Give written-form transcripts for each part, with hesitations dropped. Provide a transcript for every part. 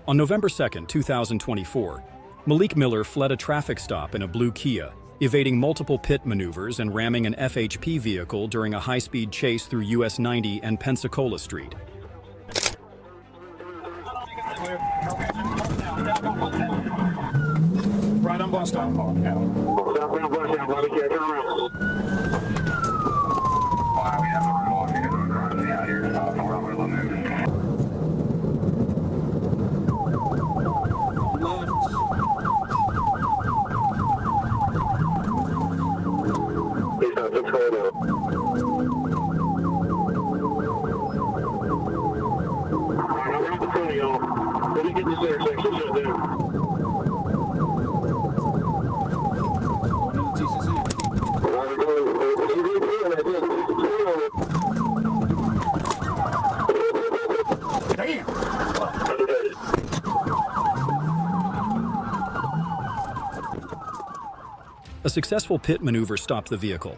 On November 2, 2024, Malik Miller fled a traffic stop in a blue Kia, evading multiple pit maneuvers and ramming an FHP vehicle during a high-speed chase through US 90 and Pensacola Street. Right on bus stop. Let me get this intersection shut down. A successful pit maneuver stopped the vehicle.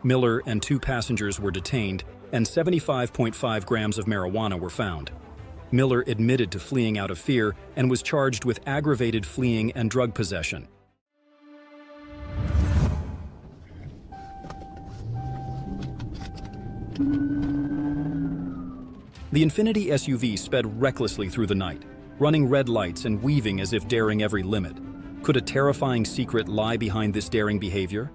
Miller and 2 passengers were detained, and 75.5 grams of marijuana were found. Miller admitted to fleeing out of fear and was charged with aggravated fleeing and drug possession. The Infiniti SUV sped recklessly through the night, running red lights and weaving as if daring every limit. Could a terrifying secret lie behind this daring behavior?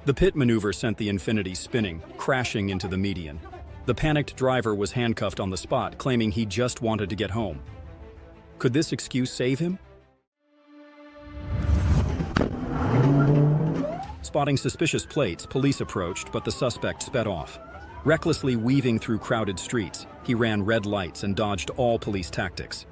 The pit maneuver sent the Infiniti spinning, crashing into the median. The panicked driver was handcuffed on the spot, claiming he just wanted to get home. Could this excuse save him? Spotting suspicious plates, police approached, but the suspect sped off. Recklessly weaving through crowded streets, he ran red lights and dodged all police tactics.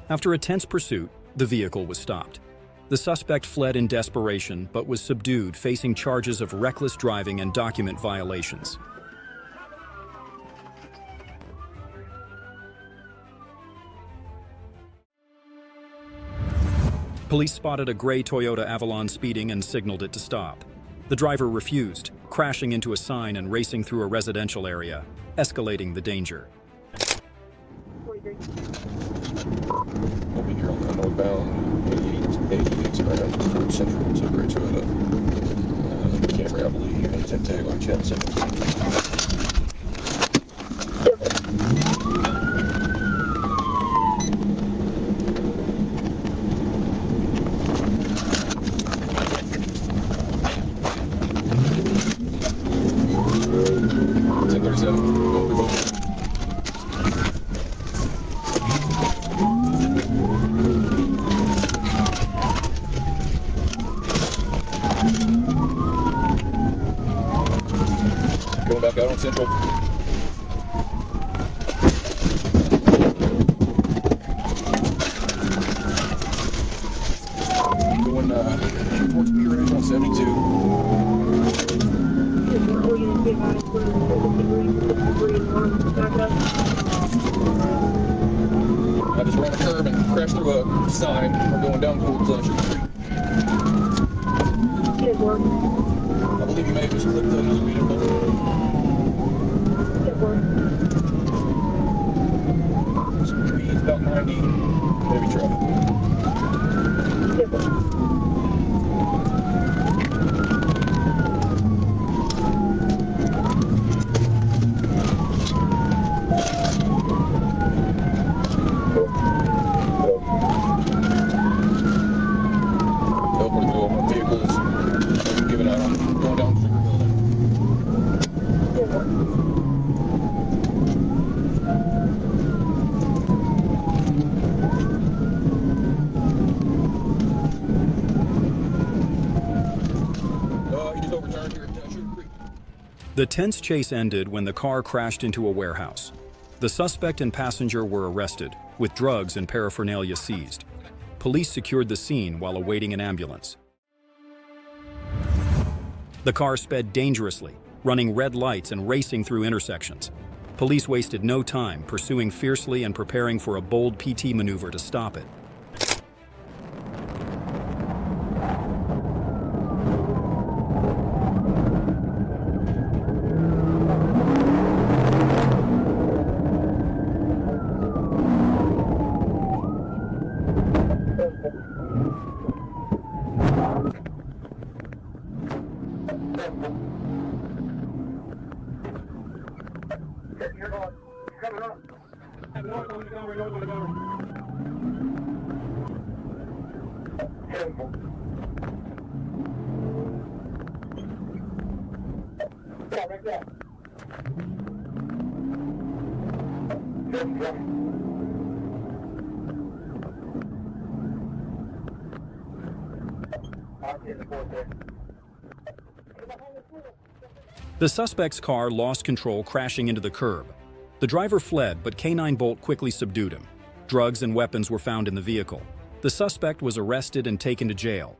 After a tense pursuit, the vehicle was stopped. The suspect fled in desperation but was subdued, facing charges of reckless driving and document violations. Police spotted a gray Toyota Avalon speeding and signaled it to stop. The driver refused, crashing into a sign and racing through a residential area, escalating the danger. We'll be here on the northbound 88 right up to Central to Gray Toyota. Camry, I believe, and 10 tag on Chad Central. Central. Going towards P range on 72. I just ran a curb and crashed through a sign. We're going down towards Sugar Creek. I believe you may have just clicked another vehicle. Some trees, about 90, heavy traffic. The tense chase ended when the car crashed into a warehouse. The suspect and passenger were arrested, with drugs and paraphernalia seized. Police secured the scene while awaiting an ambulance. The car sped dangerously, running red lights and racing through intersections. Police wasted no time pursuing fiercely and preparing for a bold PT maneuver to stop it. The suspect's car lost control, crashing into the curb. The driver fled, but K9 Bolt quickly subdued him. Drugs and weapons were found in the vehicle. The suspect was arrested and taken to jail.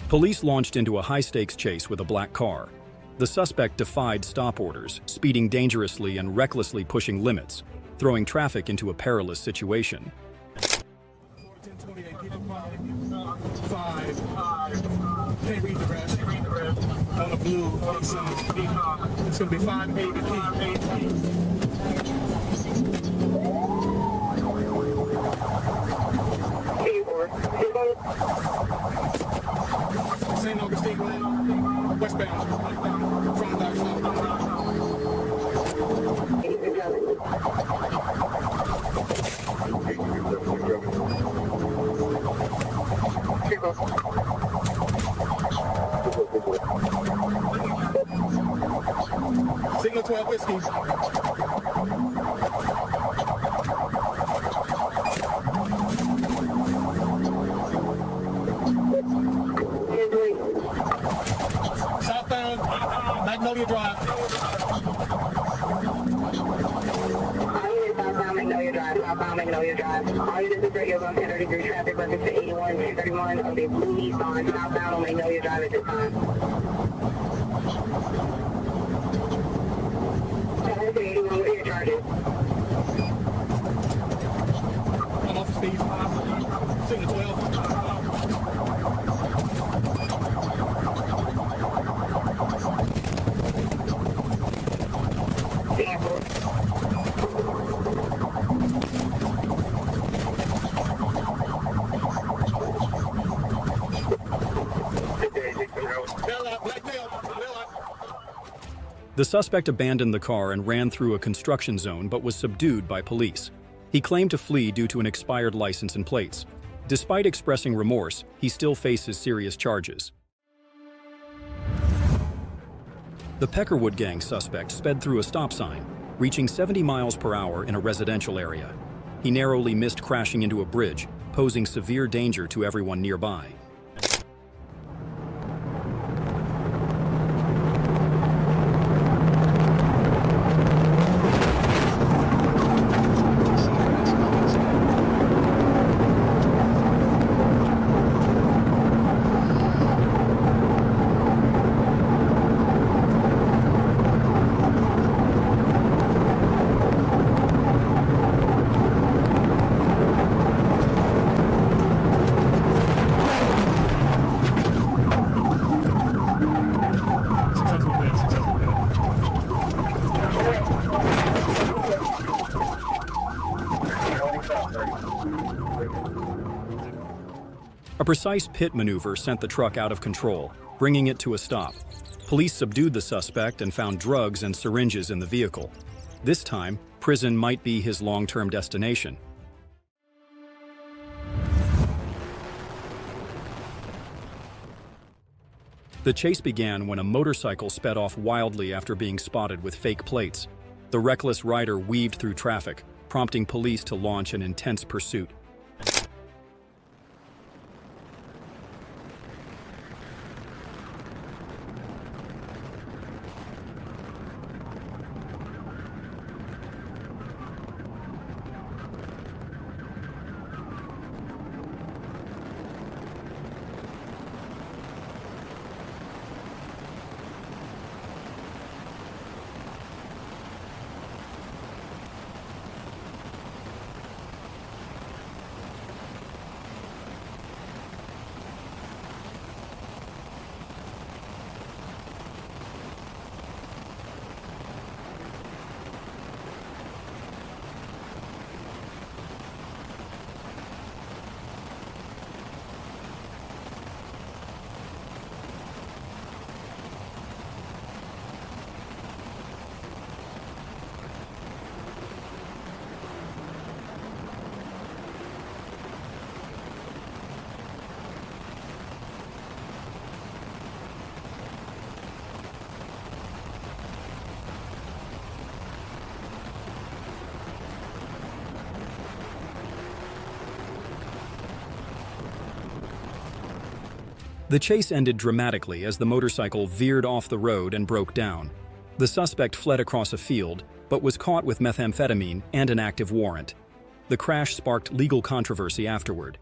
Police launched into a high-stakes chase with a black car. The suspect defied stop orders, speeding dangerously and recklessly pushing limits, throwing traffic into a perilous situation. Can't read the rest. On the blue, it's going to be 580. St. Augustine, westbound, from Signal 12 Whiskey. Southbound Magnolia Drive. Southbound Magnolia Drive. All units is radio on 10 degree traffic, reference to 81, 1031 of the blue Nissan southbound on Magnolia Drive at this time. 81, what are your charges? I'm off speed. Signal 12. The suspect abandoned the car and ran through a construction zone but was subdued by police. He claimed to flee due to an expired license and plates. Despite expressing remorse, he still faces serious charges. The Peckerwood gang suspect sped through a stop sign, reaching 70 miles per hour in a residential area. He narrowly missed crashing into a bridge, posing severe danger to everyone nearby. A precise pit maneuver sent the truck out of control, bringing it to a stop. Police subdued the suspect and found drugs and syringes in the vehicle. This time, prison might be his long-term destination. The chase began when a motorcycle sped off wildly after being spotted with fake plates. The reckless rider weaved through traffic, prompting police to launch an intense pursuit. The chase ended dramatically as the motorcycle veered off the road and broke down. The suspect fled across a field, but was caught with methamphetamine and an active warrant. The crash sparked legal controversy afterward.